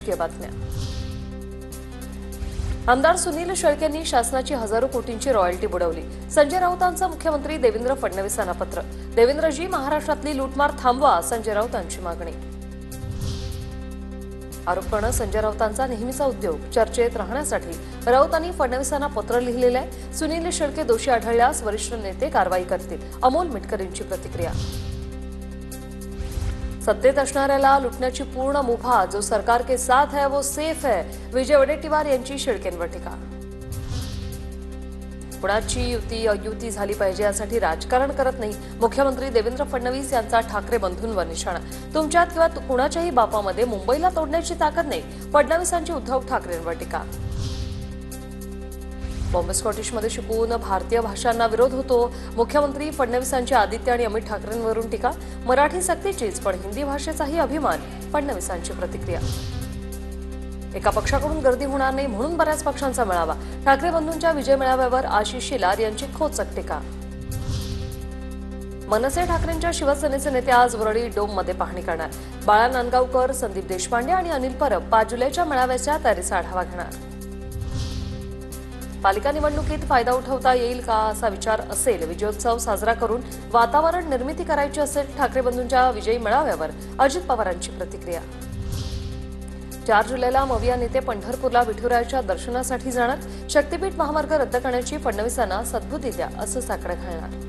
राजकीय बातम्या। आमदार सुनील शेळकेंनी शासनाची हजारो कोटींची रॉयल्टी बुडवली। संजय राऊतांचं मुख्यमंत्री देवेंद्र फडणवीसांना पत्र। देवेंद्रजी, महाराष्ट्रातली लूटमार थांबवा, संजय राऊतांची मागणी। आरोप करणं संजय राऊतांचा नेहमीचा उद्योग। चर्चेत राहण्यासाठी राऊतांनी फडणवीसांना पत्र लिहिलेलं आहे। सुनील शेळके दोषी आढळल्यास वरिष्ठ नेते कारवाई करतील, अमोल मिटकरींची प्रतिक्रिया। सत्तेत असणाऱ्याला लुटण्याची पूर्ण मुभा, जो सरकार के साथ है वो सेफ है, विजय वडेट्टीवार यांची शेळकेंवर टीका। कुणाची युती अयुती झाली पाहिजे यासाठी राजकारण करत नाही, मुख्यमंत्री देवेंद्र फडणवीस यांचा ठाकरे बंधूंवर निशाणा। तुमच्यात किंवा कुणाच्याही बापामध्ये मुंबईला तोडण्याची ताकद नाही, फडणवीसांची उद्धव ठाकरेंवर टीका। बॉम्बे स्कॉटिशमध्ये शिकून भारतीय भाषांना विरोध होतो, मुख्यमंत्री फडणवीसांची आदित्य आणि अमित ठाकरेंवरून टीका। मराठी सक्तीचीच पण हिंदी भाषेचाही अभिमान, फडणवीसांची प्रतिक्रिया। एका पक्षाकडून गर्दी होणार नाही म्हणून बऱ्याच पक्षांचा मेळावा, ठाकरे बंधूंच्या विजय मेळाव्यावर आशिष शेलार यांची खोचक टीका। मनसे ठाकरेंच्या शिवसेनेचे नेते आज वरळी डोममध्ये पाहणी करणार। बाळा नांदगावकर, संदीप देशपांडे आणि अनिल परब 5 जुलैच्या मेळाव्याच्या तयारीचा आढावा घेणार। पालिका निवडणुकीत फायदा उठवता येईल का असा विचार असेल, विजयोत्सव साजरा करून वातावरण निर्मिती करायची असेल, ठाकरे बंधूंच्या विजयी मेळाव्यावर अजित पवारांची प्रतिक्रिया। 4 जुलैला मविया नेते पंढरपूरला विठुरायाच्या दर्शनासाठी जाणार, शक्तीपीठ महामार्ग रद्द करण्याची फडणवीसांना सद्बुद्धी द्या असं साकडं घालणार।